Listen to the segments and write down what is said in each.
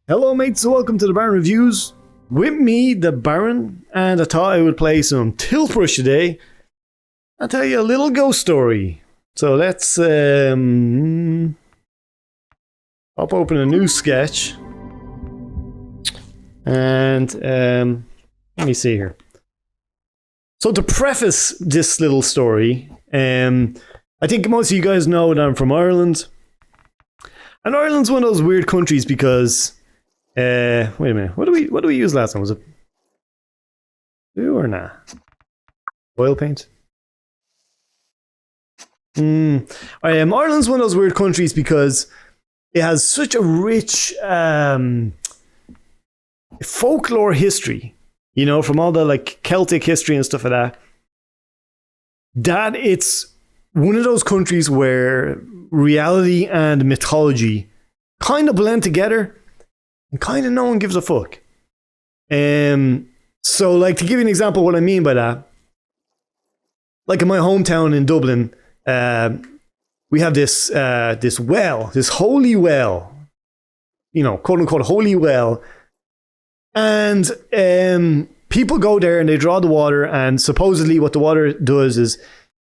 Hello mates, welcome to the Baron Reviews. With me, the Baron, and I thought I would play some Tiltbrush today and tell you a little ghost story. So let's pop open a new sketch. And let me see here. So to preface this little story, I think most of you guys know that I'm from Ireland. And Ireland's one of those weird countries because wait a minute. What do we use last time? Was it blue or nah? Oil paint? Ireland's one of those weird countries because it has such a rich folklore history, you know, from all the like Celtic history and stuff like that. That it's one of those countries where reality and mythology kind of blend together. And kind of no one gives a fuck. So, like, to give you an example of what I mean by that, like in my hometown in Dublin, we have this well, this holy well, you know, quote unquote holy well, and people go there and they draw the water, and supposedly what the water does is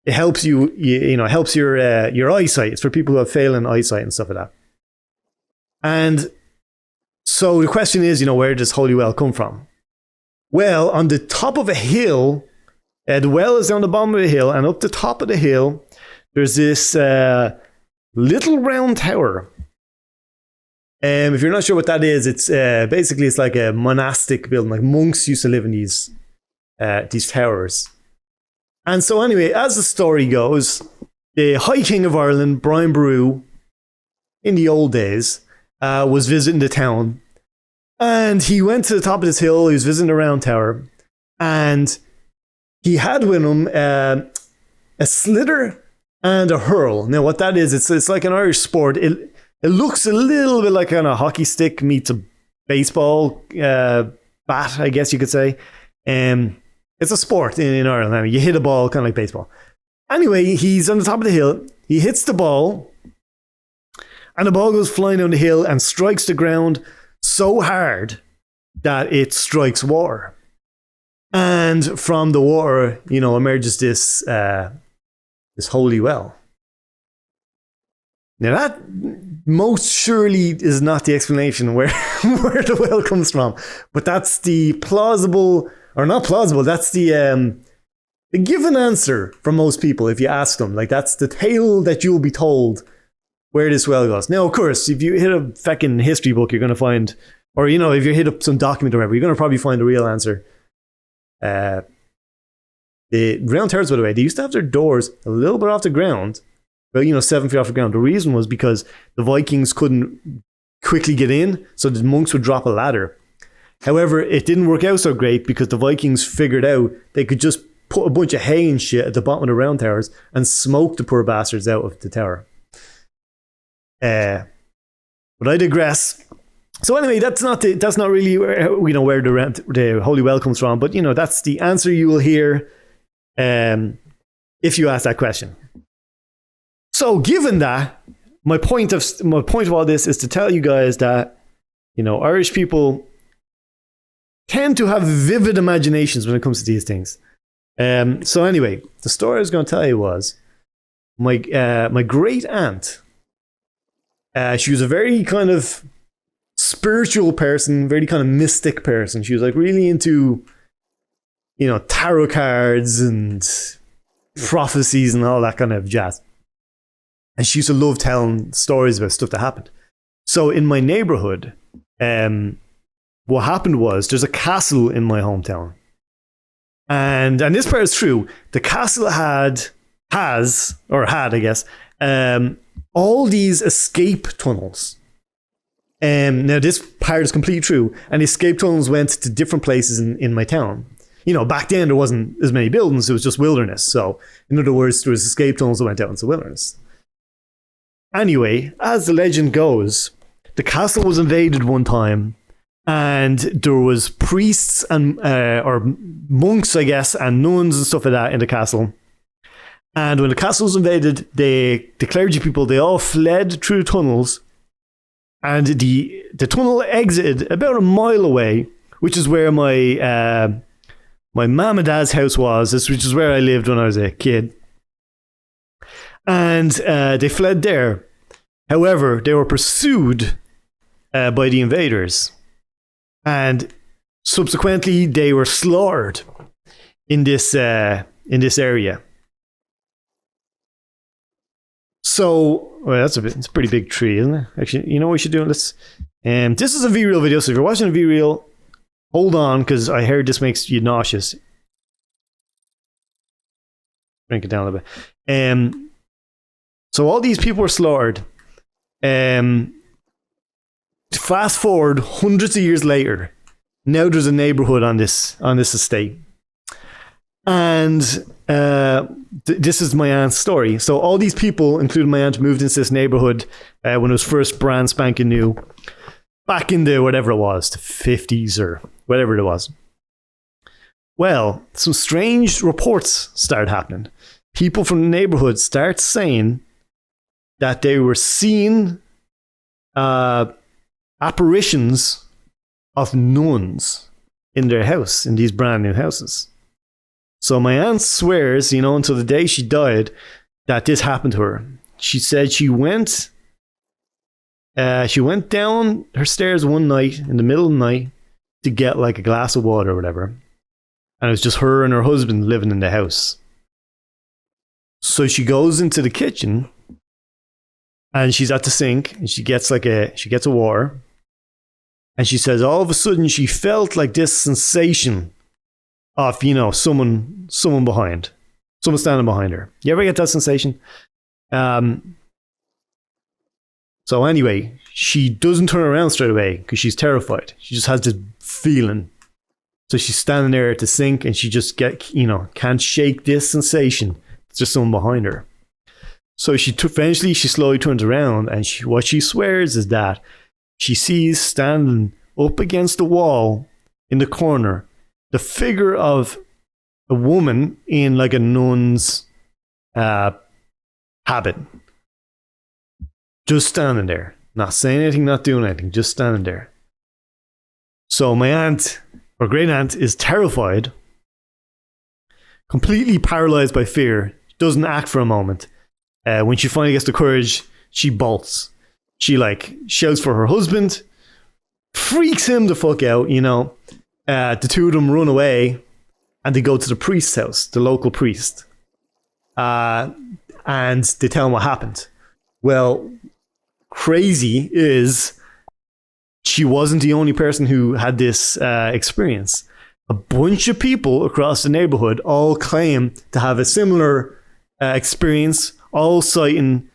it helps helps your eyesight. It's for people who have failing eyesight and stuff like that. And so the question is, where does holy well come from? Well, on the top of a hill, the well is on the bottom of a hill, and up the top of the hill, there's this little round tower. If you're not sure what that is, it's basically it's like a monastic building. Like monks used to live in these towers. And so anyway, as the story goes, the High King of Ireland, Brian Boru, in the old days, was visiting the town, and he went to the top of this hill. He was visiting the round tower, and he had with him a slither and a hurl. Now, what that is, it's like an Irish sport. It looks a little bit like a hockey stick meets a baseball bat, I guess you could say. It's a sport in Ireland. I mean, you hit a ball kind of like baseball. Anyway, he's on the top of the hill. He hits the ball, and the ball goes flying down the hill and strikes the ground so hard that it strikes water. And from the water, emerges this holy well. Now that most surely is not the explanation where the well comes from, but that's the plausible, or not plausible, that's the given answer from most people if you ask them. Like, that's the tale that you'll be told where this well goes. Now, of course, if you hit a fucking history book, you're going to find, or, if you hit up some document or whatever, you're going to probably find the real answer. The round towers, by the way, they used to have their doors a little bit off the ground, about, 7 feet off the ground. The reason was because the Vikings couldn't quickly get in, so the monks would drop a ladder. However, it didn't work out so great because the Vikings figured out they could just put a bunch of hay and shit at the bottom of the round towers and smoke the poor bastards out of the tower. But I digress. So anyway, that's not really where the holy well comes from, but that's the answer you will hear if you ask that question. So given that, my point of all this is to tell you guys that Irish people tend to have vivid imaginations when it comes to these things. So anyway, the story I was going to tell you was my great aunt. She was a very kind of spiritual person, very kind of mystic person. She was like really into, tarot cards and prophecies and all that kind of jazz. And she used to love telling stories about stuff that happened. So in my neighborhood, what happened was there's a castle in my hometown. And this part is true. The castle had, I guess, all these escape tunnels. Now this part is completely true. And the escape tunnels went to different places in my town. Back then there wasn't as many buildings, it was just wilderness. So in other words, there was escape tunnels that went out into the wilderness. Anyway, as the legend goes, the castle was invaded one time, and there was priests and or monks, I guess, and nuns and stuff like that in the castle. And when the castle was invaded, the clergy people, they all fled through the tunnels And the tunnel exited about a mile away, which is where my mom and dad's house was, which is where I lived when I was a kid. And they fled there. However, they were pursued by the invaders. And subsequently, they were slaughtered in this area. So, well, it's a pretty big tree, isn't it? Actually, you know what we should do? This is a V-Reel video, so if you're watching a V-Reel, hold on, because I heard this makes you nauseous. Drink it down a little bit. So all these people were slaughtered. Fast forward hundreds of years later, now there's a neighborhood on this estate. And this is my aunt's story. So all these people, including my aunt, moved into this neighborhood when it was first brand spanking new, back in the whatever it was, the 50s or whatever it was. Well, some strange reports started happening. People from the neighborhood start saying that they were seeing apparitions of nuns in their house, in these brand new houses. So my aunt swears, until the day she died, that this happened to her. She said she went down her stairs one night in the middle of the night to get like a glass of water or whatever. And it was just her and her husband living in the house. So she goes into the kitchen and she's at the sink and she gets a water. And she says all of a sudden she felt like this sensation of, someone behind. Someone standing behind her. You ever get that sensation? So anyway, she doesn't turn around straight away because she's terrified. She just has this feeling. So she's standing there at the sink and she just can't shake this sensation. It's just someone behind her. So eventually she slowly turns around and what she swears is that she sees standing up against the wall in the corner the figure of a woman in like a nun's habit. Just standing there. Not saying anything, not doing anything, just standing there. So my aunt, or great aunt, is terrified, completely paralyzed by fear, doesn't act for a moment. When she finally gets the courage, she bolts. She shouts for her husband, freaks him the fuck out, the two of them run away and they go to the priest's house, the local priest. And they tell him what happened. Well, crazy is she wasn't the only person who had this experience. A bunch of people across the neighborhood all claim to have a similar experience, all citing,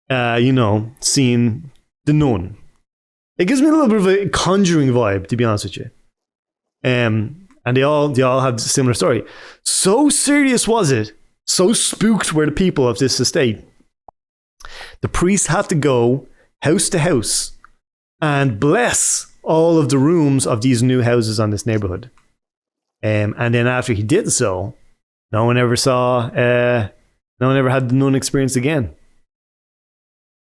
seeing the nun. It gives me a little bit of a Conjuring vibe, to be honest with you. And they all have a similar story. So serious was it, so spooked were the people of this estate. The priest had to go house to house and bless all of the rooms of these new houses on this neighborhood. And then after he did so, no one ever had the nun experience again.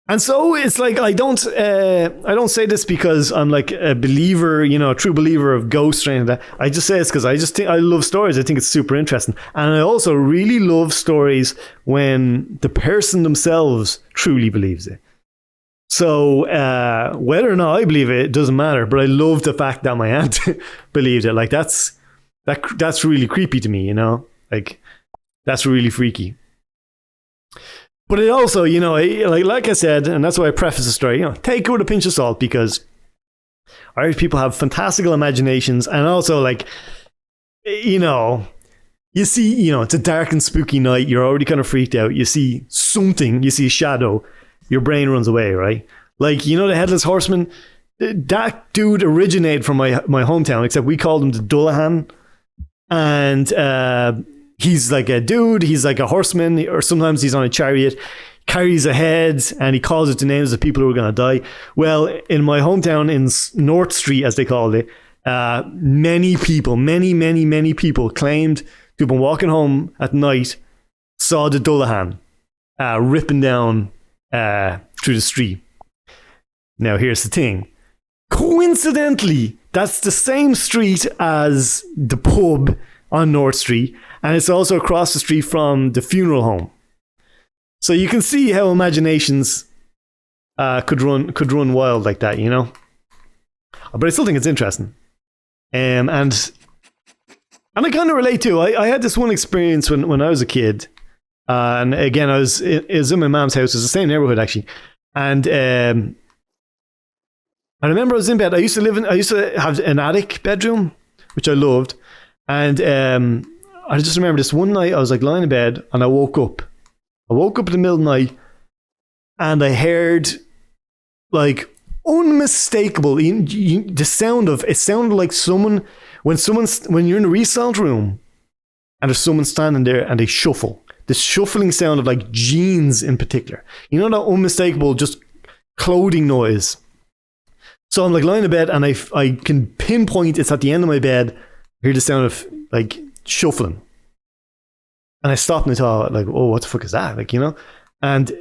And so it's like I don't say this because I'm like a believer, a true believer of ghosts or anything like that. I just say this because I love stories. I think it's super interesting. And I also really love stories when the person themselves truly believes it. So whether or not I believe it, it doesn't matter. But I love the fact that my aunt believed it. Like that's really creepy to me, Like that's really freaky. But it also, like I said, and that's why I preface the story, take it with a pinch of salt because Irish people have fantastical imaginations. And also, you see, it's a dark and spooky night. You're already kind of freaked out. You see something, you see a shadow, your brain runs away, right? The Headless Horseman, that dude originated from my hometown, except we called him the Dullahan. And he's like a dude, he's like a horseman, or sometimes he's on a chariot, carries a head, and he calls it the names of people who are going to die. Well, in my hometown, in North Street, as they called it, many people claimed to have been walking home at night, saw the Dullahan ripping down through the street. Now, here's the thing. Coincidentally, that's the same street as the pub on North Street, and it's also across the street from the funeral home. So you can see how imaginations could run wild like that, you know. But I still think it's interesting, and I kind of relate to. I had this one experience when I was a kid, and again it was in my mom's house. It was the same neighborhood actually, and I remember I was in bed. I used to have an attic bedroom, which I loved, and I just remember this one night I was like lying in bed and I woke up. I woke up in the middle of the night and I heard like unmistakable the sound of it. Sounded like someone when you're in a result room and there's someone standing there and they shuffle. The shuffling sound of like jeans in particular. You know that unmistakable just clothing noise. So I'm like lying in bed and I can pinpoint it's at the end of my bed. I hear the sound of like shuffling. And I stopped and I thought like, oh, what the fuck is that? Like, you know? And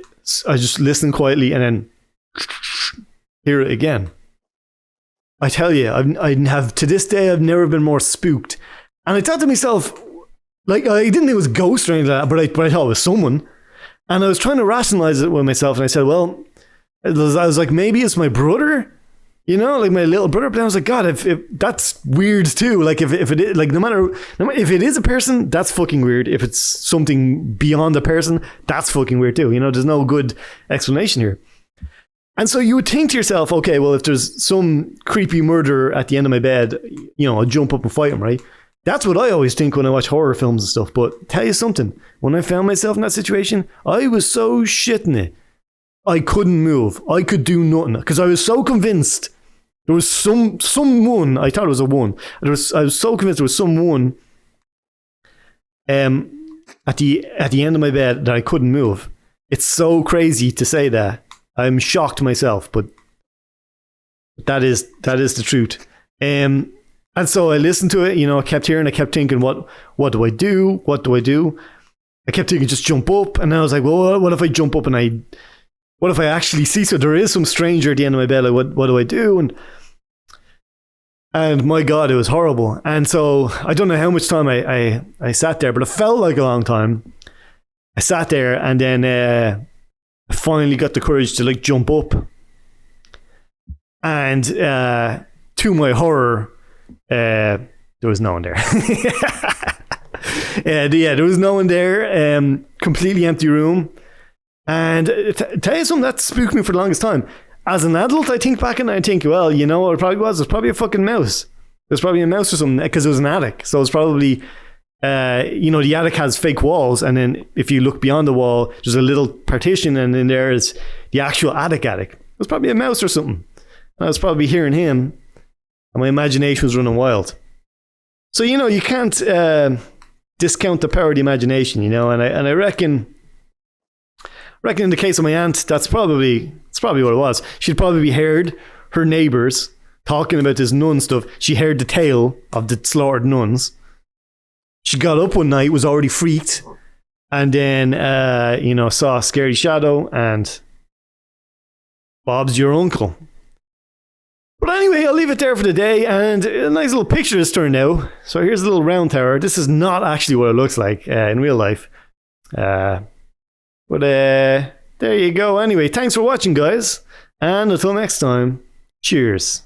I just listened quietly and then hear it again. I tell you, I have to this day, I've never been more spooked. And I thought to myself, like, I didn't think it was a ghost or anything like that, but I thought it was someone. And I was trying to rationalize it with myself and I said, well, I was like, maybe it's my brother. You know, like my little brother. But I was like, God, if that's weird too. Like if it is, like no matter if it is a person, that's fucking weird. If it's something beyond a person, that's fucking weird too. You know, there's no good explanation here. And so you would think to yourself, okay, well, if there's some creepy murderer at the end of my bed, you know, I'll jump up and fight him, right? That's what I always think when I watch horror films and stuff. But tell you something, when I found myself in that situation, I was so shitting it. I couldn't move. I could do nothing because I was so convinced. There was someone, I thought it was a one. I was so convinced there was someone at the end of my bed that I couldn't move. It's so crazy to say that. I'm shocked myself, but that is the truth. And so I listened to it, you know, I kept hearing, I kept thinking, what do I do? What do I do? I kept thinking, just jump up. And then I was like, well, what if I jump up and what if I actually see, so there is some stranger at the end of my bed, like what do I do? And my God, it was horrible. And so I don't know how much time I sat there, but it felt like a long time. I sat there and then I finally got the courage to like jump up. And to my horror, there was no one there. There was no one there. Completely empty room. And tell you something, that spooked me for the longest time. As an adult, I think back and I think, well, you know what it probably was? It was probably a fucking mouse. It was probably a mouse or something because it was an attic. So it was probably, you know, the attic has fake walls. And then if you look beyond the wall, there's a little partition and in there is the actual attic. It was probably a mouse or something. I was probably hearing him and my imagination was running wild. So, you know, you can't discount the power of the imagination, you know, and I reckon in the case of my aunt, it's probably what it was. She'd probably heard her neighbours talking about this nun stuff. She heard the tale of the slaughtered nuns. She got up one night, was already freaked, and then you know, saw a scary shadow, and Bob's your uncle. But anyway, I'll leave it there for the day, and a nice little picture this turned out. So here's a little round tower. This is not actually what it looks like in real life. But there you go. Anyway, thanks for watching, guys. And until next time, cheers.